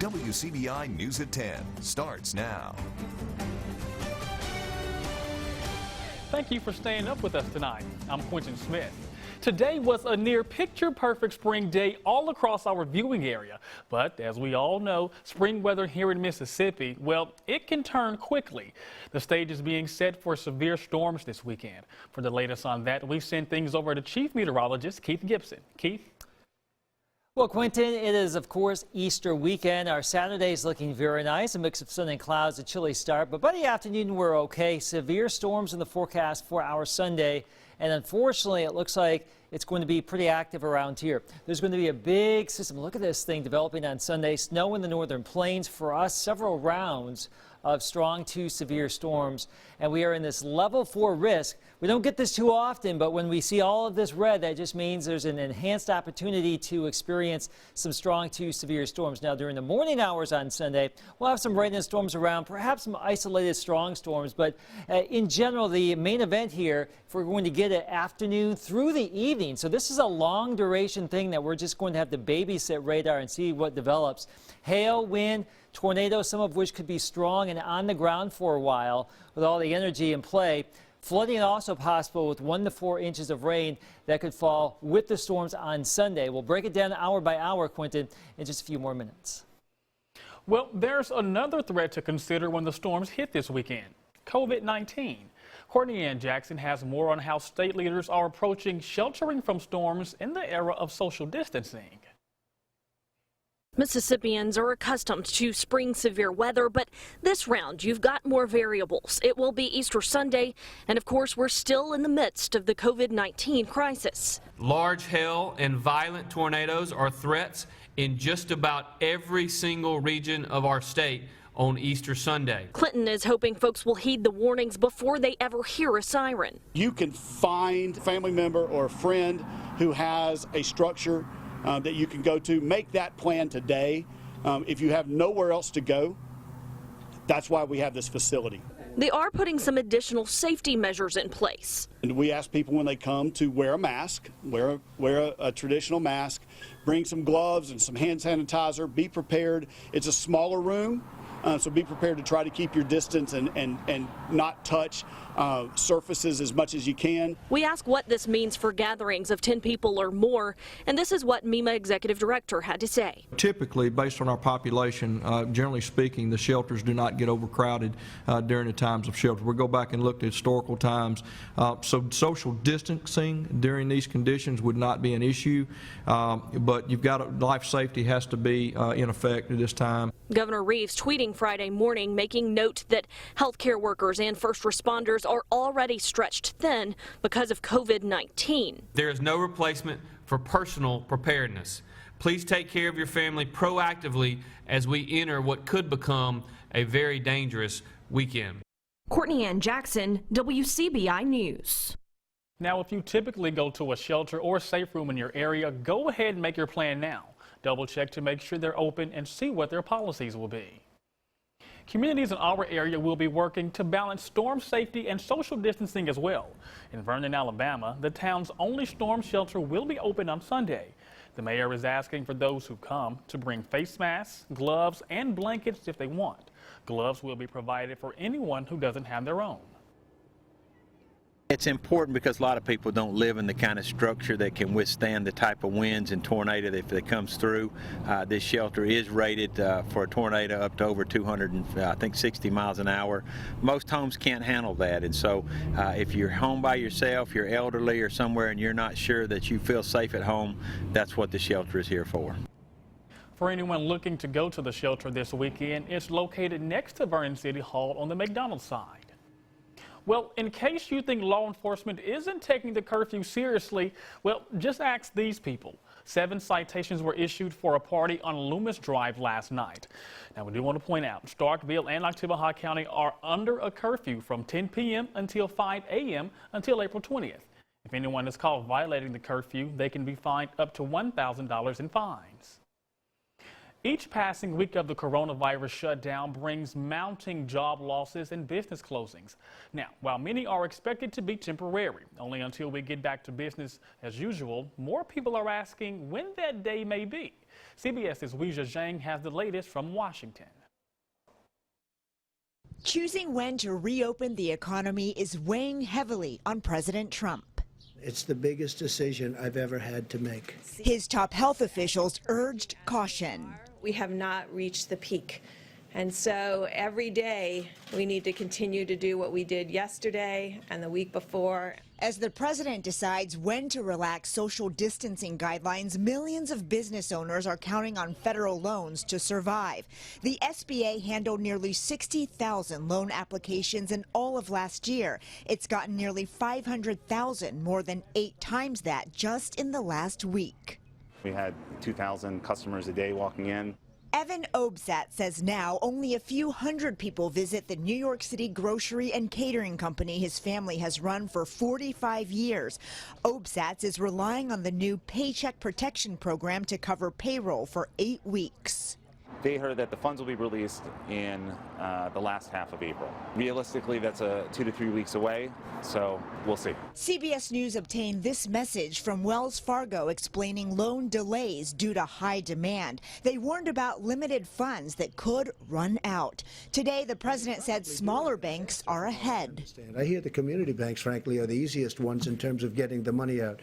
WCBI News at 10 starts now. Thank you for staying up with us tonight. I'm Quentin Smith. Today was a near picture-perfect spring day all across our viewing area. But as we all know, spring weather here in Mississippi, well, it can turn quickly. The stage is being set for severe storms this weekend. For the latest on that, we send things over to Chief Meteorologist Keith Gibson. Keith? Well, Quentin, it is, of course, Easter weekend. Our Saturday is looking very nice, a mix of sun and clouds, a chilly start. But by the afternoon, we're okay. Severe storms in the forecast for our Sunday. And unfortunately, it looks like it's going to be pretty active around here. There's going to be a big system. Look at this thing developing on Sunday. Snow in the northern plains. For us, several rounds of strong to severe storms. And we are in this level 4 risk. We don't get this too often, but when we see all of this red, that just means there's an enhanced opportunity to experience some strong to severe storms. Now, during the morning hours on Sunday, we'll have some rain and storms around, perhaps some isolated strong storms. But in general, the main event here, if we're going to get it afternoon through the evening. So this is a long duration thing that we're just going to have to babysit radar and see what develops. Hail, wind, tornadoes, some of which could be strong and on the ground for a while with all the energy in play. Flooding also possible with 1 to 4 inches of rain that could fall with the storms on Sunday. We'll break it down hour by hour, Quentin, in just a few more minutes. Well, there's another threat to consider when the storms hit this weekend: COVID-19. Courtney Ann Jackson has more on how state leaders are approaching sheltering from storms in the era of social distancing. Mississippians are accustomed to spring severe weather, but this round you've got more variables. It will be Easter Sunday, and of course we're still in the midst of the COVID-19 crisis. Large hail and violent tornadoes are threats in just about every single region of our state on Easter Sunday. Clinton is hoping folks will heed the warnings before they ever hear a siren. You can find a family member or a friend who has a structure that you can go to. Make that plan today. If you have nowhere else to go, that's why we have this facility. They are putting some additional safety measures in place. And we ask people when they come to wear a mask, wear a traditional mask, bring some gloves and some hand sanitizer, be prepared. It's a smaller room, so be prepared to try to keep your distance and not touch surfaces as much as you can. We ask what this means for gatherings of 10 people or more, and this is what MEMA Executive Director had to say. Typically, based on our population, generally speaking, the shelters do not get overcrowded during the times of shelter. We'll go back and look at historical times. So social distancing during these conditions would not be an issue, but you've got life safety has to be in effect at this time. Governor Reeves tweeting Friday morning, making note that healthcare workers and first responders are already stretched thin because of COVID-19. There is no replacement for personal preparedness. Please take care of your family proactively as we enter what could become a very dangerous weekend. Courtney Ann Jackson, WCBI News. Now, if you typically go to a shelter or safe room in your area, go ahead and make your plan now. Double check to make sure they're open and see what their policies will be. Communities in our area will be working to balance storm safety and social distancing as well. In Vernon, Alabama, the town's only storm shelter will be open on Sunday. The mayor is asking for those who come to bring face masks, gloves, and blankets if they want. Gloves will be provided for anyone who doesn't have their own. It's important because a lot of people don't live in the kind of structure that can withstand the type of winds and tornado if it comes through. This shelter is rated for a tornado up to over 260 miles an hour. Most homes can't handle that, and so if you're home by yourself, you're elderly or somewhere and you're not sure that you feel safe at home, that's what the shelter is here for. For anyone looking to go to the shelter this weekend, it's located next to Vernon City Hall on the McDonald side. Well, in case you think law enforcement isn't taking the curfew seriously, well, just ask these people. 7 citations were issued for a party on Loomis Drive last night. Now, we do want to point out, Starkville and Oktibbeha County are under a curfew from 10 p.m. until 5 a.m. until April 20th. If anyone is caught violating the curfew, they can be fined up to $1,000 in fines. Each passing week of the coronavirus shutdown brings mounting job losses and business closings. Now, while many are expected to be temporary, only until we get back to business as usual, more people are asking when that day may be. CBS's Wcbi has the latest from Washington. Choosing when to reopen the economy is weighing heavily on President Trump. It's the biggest decision I've ever had to make. His top health officials urged caution. We have not reached the peak. And so every day we need to continue to do what we did yesterday and the week before. As the president decides when to relax social distancing guidelines, millions of business owners are counting on federal loans to survive. The SBA handled nearly 60,000 loan applications in all of last year. It's gotten nearly 500,000, more than 8 times that just in the last week. We had 2,000 customers a day walking in. Evan Obsat says now only a few hundred people visit the New York City grocery and catering company his family has run for 45 years. Obsat is relying on the new Paycheck Protection Program to cover payroll for 8 weeks. They heard that the funds will be released in the last half of April. Realistically, that's 2 to 3 weeks away, so we'll see. CBS News obtained this message from Wells Fargo explaining loan delays due to high demand. They warned about limited funds that could run out. Today, the president said smaller banks are ahead. I hear the community banks, frankly, are the easiest ones in terms of getting the money out.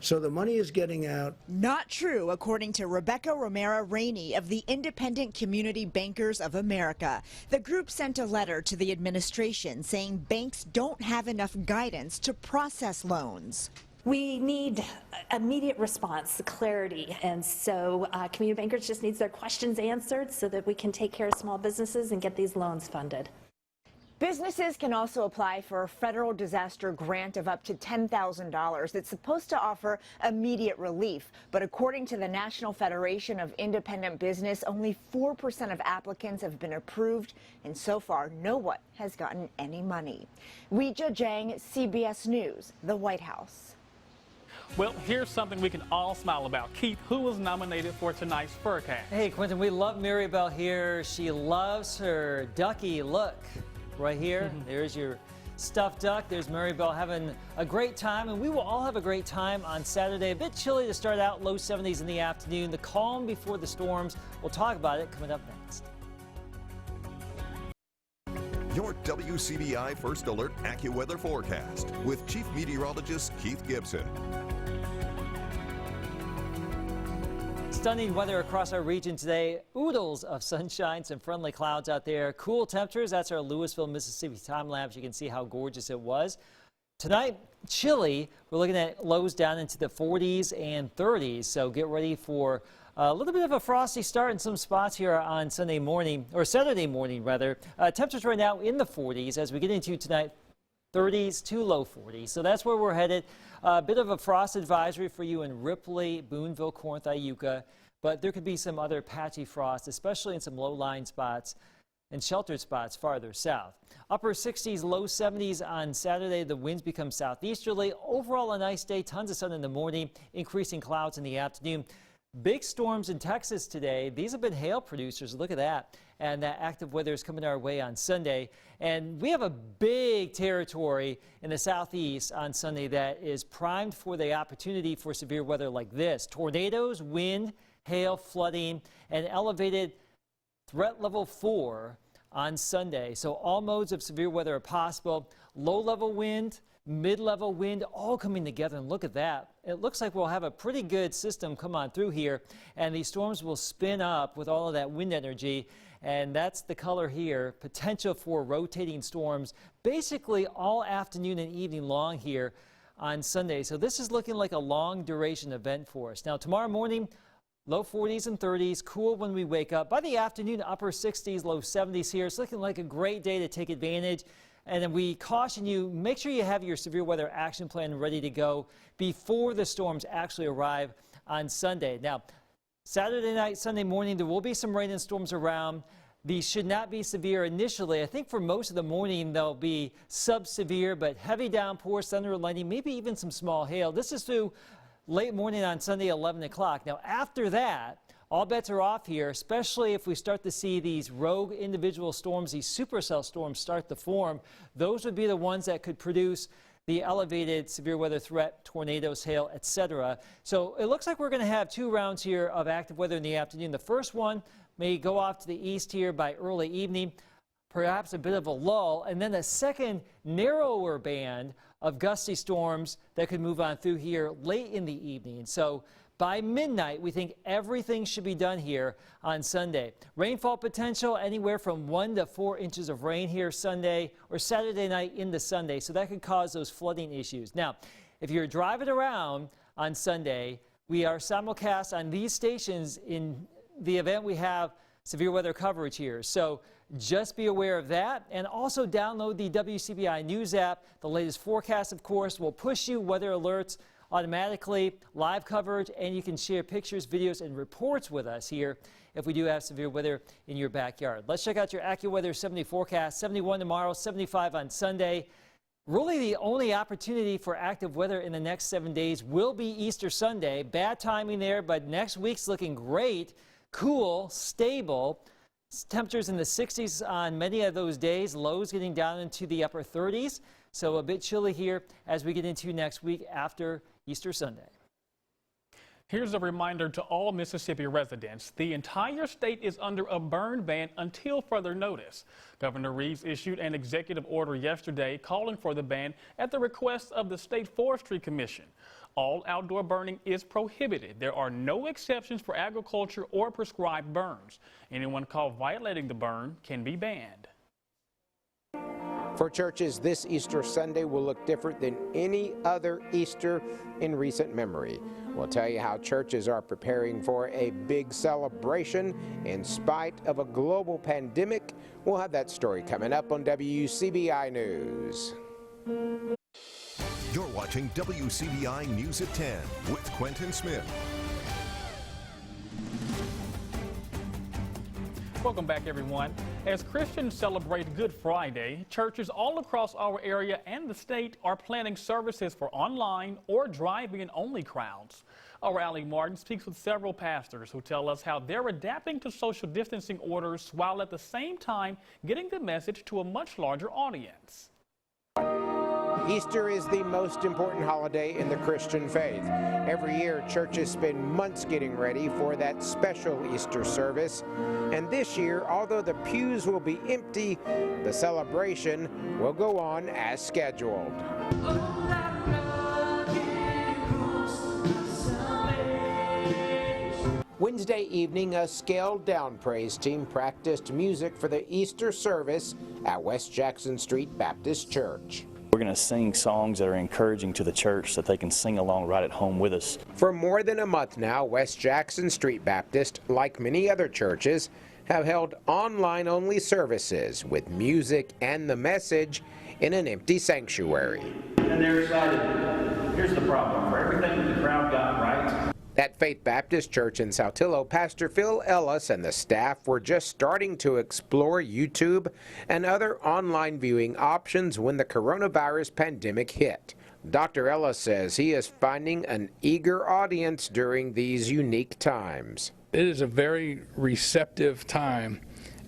So the money is getting out. Not true, according to Rebecca Romero Rainey of the Independent Community Bankers of America. The group sent a letter to the administration saying banks don't have enough guidance to process loans. We need immediate response, clarity, and so community bankers just needs their questions answered so that we can take care of small businesses and get these loans funded. Businesses can also apply for a federal disaster grant of up to $10,000 that's supposed to offer immediate relief. But according to the National Federation of Independent Business, only 4% of applicants have been approved, and so far no one has gotten any money. Wcbi, CBS News, the White House. Well, here's something we can all smile about. Keith, who was nominated for tonight's Furcast? Hey, Quentin, we love Maribel here. She loves her ducky look. Right here, there's your stuffed duck. There's Maribel having a great time, and we will all have a great time on Saturday. A bit chilly to start out, low 70s in the afternoon. The calm before the storms. We'll talk about it coming up next. Your WCBI First Alert AccuWeather forecast with Chief Meteorologist Keith Gibson. Stunning weather across our region today. Oodles of sunshine, some friendly clouds out there. Cool temperatures. That's our Louisville, Mississippi time lapse. You can see how gorgeous it was. Tonight, chilly. We're looking at lows down into the 40s and 30s. So get ready for a little bit of a frosty start in some spots here on Sunday morning, or Saturday morning rather. Temperatures right now in the 40s as we get into tonight. 30s to low 40s. So that's where we're headed. A bit of a frost advisory for you in Ripley, Boonville, Corinth, Iuka. But there could be some other patchy frost, especially in some low-lying spots and sheltered spots farther south. Upper 60s, low 70s on Saturday. The winds become southeasterly. Overall, a nice day. Tons of sun in the morning, increasing clouds in the afternoon. Big storms in Texas today. These have been hail producers. Look at that. And that active weather is coming our way on Sunday. And we have a big territory in the southeast on Sunday that is primed for the opportunity for severe weather like this. Tornadoes, wind, hail, flooding, and elevated threat level 4 on Sunday. So all modes of severe weather are possible. Low-level wind, mid-level wind, all coming together, and look at that. It looks like we'll have a pretty good system come on through here, and these storms will spin up with all of that wind energy, and that's the color here. Potential for rotating storms basically all afternoon and evening long here on Sunday. So this is looking like a long duration event for us. Now tomorrow morning, low 40s and 30s, cool when we wake up. By the afternoon, upper 60s, low 70s here. It's looking like a great day to take advantage. And then we caution you, make sure you have your severe weather action plan ready to go before the storms actually arrive on Sunday. Now, Saturday night, Sunday morning, there will be some rain and storms around. These should not be severe initially. I think for most of the morning, they'll be sub-severe, but heavy downpours, thunder and lightning, maybe even some small hail. This is through late morning on Sunday, 11 o'clock. Now, after that, all bets are off here, especially if we start to see these rogue individual storms, these supercell storms start to form. Those would be the ones that could produce the elevated severe weather threat, tornadoes, hail, etc. So it looks like we're going to have 2 rounds here of active weather in the afternoon. The first one may go off to the east here by early evening, perhaps a bit of a lull, and then a second narrower band of gusty storms that could move on through here late in the evening. So by midnight, we think everything should be done here on Sunday. Rainfall potential anywhere from 1 to 4 inches of rain here Sunday or Saturday night into Sunday. So that could cause those flooding issues. Now, if you're driving around on Sunday, we are simulcast on these stations in the event we have severe weather coverage here. So just be aware of that, and also download the WCBI News app. The latest forecast, of course, will push you weather alerts automatically, live coverage, and you can share pictures, videos, and reports with us here if we do have severe weather in your backyard. Let's check out your AccuWeather 70 forecast. 71 tomorrow, 75 on Sunday. Really the only opportunity for active weather in the next 7 days will be Easter Sunday. Bad timing there, but next week's looking great, cool, stable. Temperatures in the 60s on many of those days, lows getting down into the upper 30s. So a bit chilly here as we get into next week after Easter Sunday. Here's a reminder to all Mississippi residents. The entire state is under a burn ban until further notice. Governor Reeves issued an executive order yesterday calling for the ban at the request of the State Forestry Commission. All outdoor burning is prohibited. There are no exceptions for agriculture or prescribed burns. Anyone caught violating the burn can be banned. For churches, this Easter Sunday will look different than any other Easter in recent memory. We'll tell you how churches are preparing for a big celebration in spite of a global pandemic. We'll have that story coming up on WCBI News. You're watching WCBI News at 10 with Quentin Smith. Welcome back, everyone. As Christians celebrate Good Friday, churches all across our area and the state are planning services for online or drive-in only crowds. Our Allie Martin speaks with several pastors who tell us how they're adapting to social distancing orders while at the same time getting the message to a much larger audience. Easter is the most important holiday in the Christian faith. Every year, churches spend months getting ready for that special Easter service. And this year, although the pews will be empty, the celebration will go on as scheduled. Wednesday evening, a scaled-down praise team practiced music for the Easter service at West Jackson Street Baptist Church. We're going to sing songs that are encouraging to the church so that they can sing along right at home with us. For more than a month now, West Jackson Street Baptist, like many other churches, have held online-only services with music and the message in an empty sanctuary. And they're excited. Here's the problem. For everything that the crowd got right. At Faith Baptist Church in Saltillo, Pastor Phil Ellis and the staff were just starting to explore YouTube and other online viewing options when the coronavirus pandemic hit. Dr. Ellis says he is finding an eager audience during these unique times. It is a very receptive time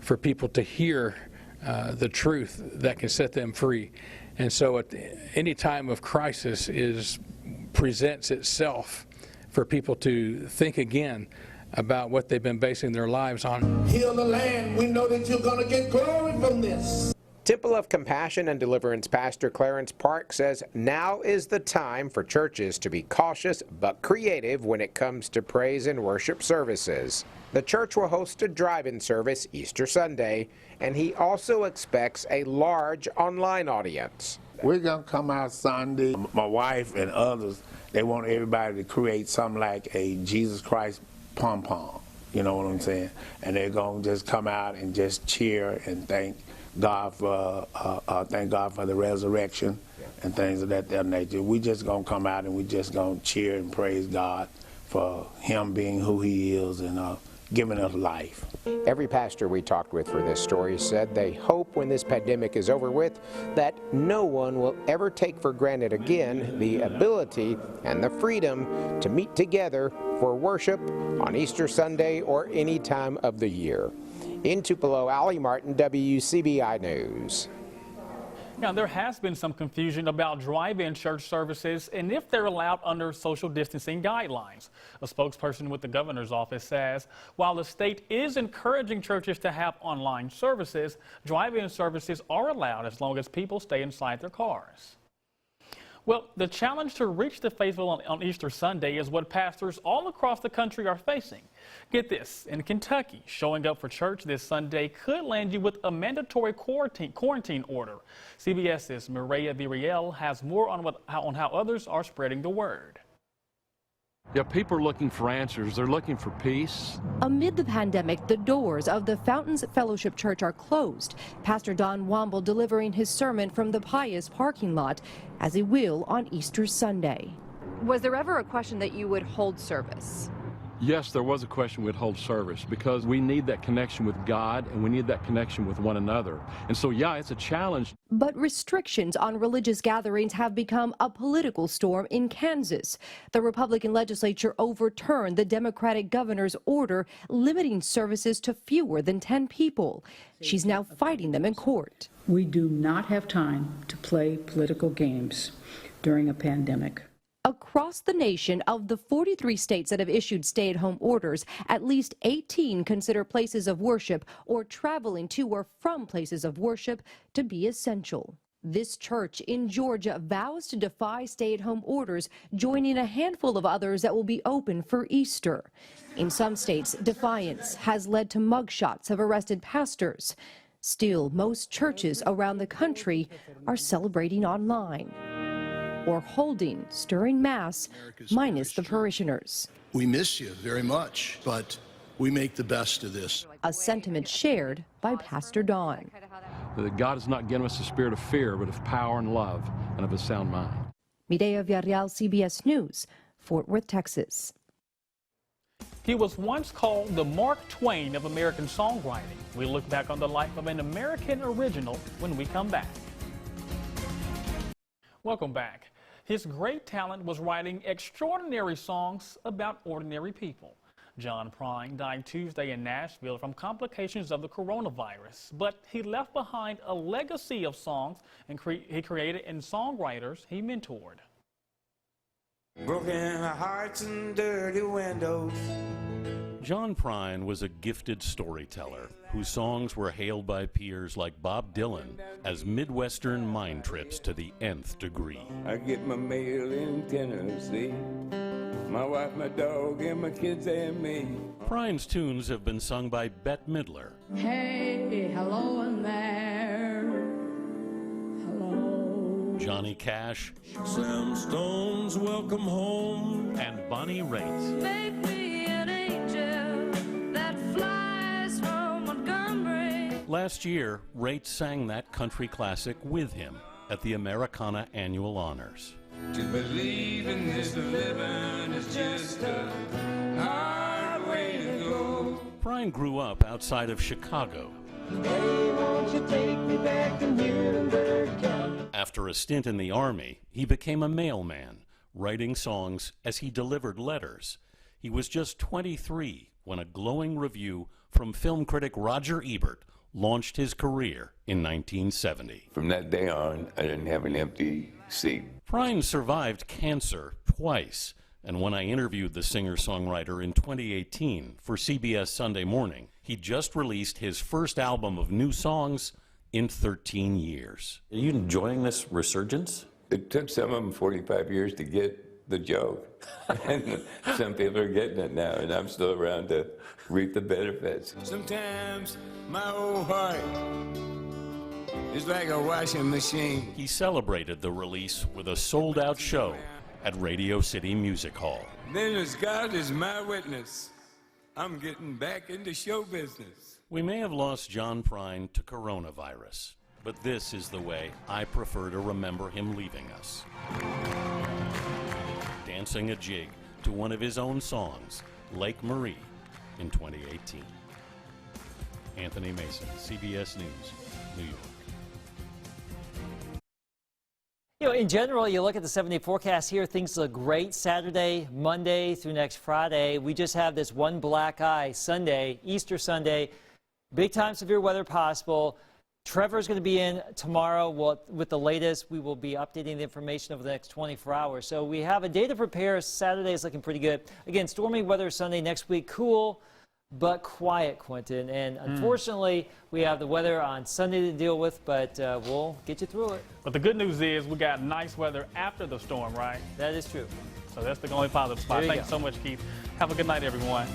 for people to hear the truth that can set them free. And so at any time of crisis presents itself for people to think again about what they've been basing their lives on. Heal the land. We know that you're going to get glory from this. Temple of Compassion and Deliverance Pastor Clarence Park says now is the time for churches to be cautious but creative when it comes to praise and worship services. The church will host a drive-in service Easter Sunday, and he also expects a large online audience. We're going to come out Sunday. My wife and others, they want everybody to create something like a Jesus Christ pom-pom, you know what I'm saying? And they're going to just come out and just cheer and thank God for the resurrection and things of that nature. We just going to come out and we just going to cheer and praise God for him being who he is and giving us life. Every pastor we talked with for this story said they hope when this pandemic is over with that no one will ever take for granted again the ability and the freedom to meet together for worship on Easter Sunday or any time of the year. In Tupelo, Allie Martin, WCBI News. Now, there has been some confusion about drive-in church services and if they're allowed under social distancing guidelines. A spokesperson with the governor's office says while the state is encouraging churches to have online services, drive-in services are allowed as long as people stay inside their cars. Well, the challenge to reach the faithful on Easter Sunday is what pastors all across the country are facing. Get this, in Kentucky, showing up for church this Sunday could land you with a mandatory quarantine order. CBS's Mireya Viriel has more on how others are spreading the word. Yeah, people are looking for answers. They're looking for peace. Amid the pandemic, the doors of the Fountains Fellowship Church are closed. Pastor Don Womble delivering his sermon from the Pius parking lot, as he will on Easter Sunday. Was there ever a question that you would hold service? Yes, there was a question we'd hold service because we need that connection with God and we need that connection with one another. And so, yeah, it's a challenge. But restrictions on religious gatherings have become a political storm in Kansas. The Republican legislature overturned the Democratic governor's order limiting services to fewer than 10 people. She's now fighting them in court. We do not have time to play political games during a pandemic. Across the nation, of the 43 states that have issued stay-at-home orders, at least 18 consider places of worship or traveling to or from places of worship to be essential. This church in Georgia vows to defy stay-at-home orders, joining a handful of others that will be open for Easter. In some states, defiance has led to mugshots of arrested pastors. Still, most churches around the country are celebrating online or holding stirring mass minus the parishioners. We miss you very much, but we make the best of this. A sentiment shared by Pastor Don. That God has not given us a spirit of fear, but of power and love and of a sound mind. Mireya Villarreal, CBS News, Fort Worth, Texas. He was once called the Mark Twain of American songwriting. We look back on the life of an American original when we come back. Welcome back. His great talent was writing extraordinary songs about ordinary people. John Prine died Tuesday in Nashville from complications of the coronavirus, but he left behind a legacy of songs he created and songwriters he mentored. Broken hearts and dirty windows. John Prine was a gifted storyteller whose songs were hailed by peers like Bob Dylan as Midwestern mind trips to the nth degree. I get my mail in Tennessee. My wife, my dog, and my kids and me. Prine's tunes have been sung by Bette Midler. Hey, hello in there. Hello. Johnny Cash. Sam Stone's Welcome Home. And Bonnie Raitt. Make me an angel that flies from Montgomery. Last year, Raitt sang that country classic with him at the Americana Annual Honors. To believe in this living is just a hard way to go. Prine grew up outside of Chicago. Hey, won't you take me back to Nuremberg County? After a stint in the Army, he became a mailman, writing songs as he delivered letters. He was just 23 when a glowing review from film critic Roger Ebert launched his career in 1970. From that day on, I didn't have an empty seat. Prine survived cancer twice, and when I interviewed the singer-songwriter in 2018 for CBS Sunday Morning, he just released his first album of new songs in 13 years. Are you enjoying this resurgence? It took some of them 45 years to get the joke. And some people are getting it now, and I'm still around to reap the benefits. Sometimes my old heart is like a washing machine. He celebrated the release with a sold-out show at Radio City Music Hall. Then as God is my witness, I'm getting back into show business. We may have lost John Prine to coronavirus, but this is the way I prefer to remember him leaving us. Dancing a jig to one of his own songs, Lake Marie, in 2018. Anthony Mason, CBS News, New York. You know, in general, you look at the 7-day forecast here, things look great Saturday, Monday through next Friday. We just have this one black eye Sunday, Easter Sunday. Big time severe weather possible. Trevor's going to be in tomorrow. With the latest, we will be updating the information over the next 24 hours. So we have a day to prepare. Saturday is looking pretty good. Again, stormy weather Sunday, next week cool but quiet, Quentin. And unfortunately, we have the weather on Sunday to deal with, but we'll get you through it. But the good news is we got nice weather after the storm, right? That is true. So that's the only positive spot. Thanks so much, Keith. Have a good night, everyone.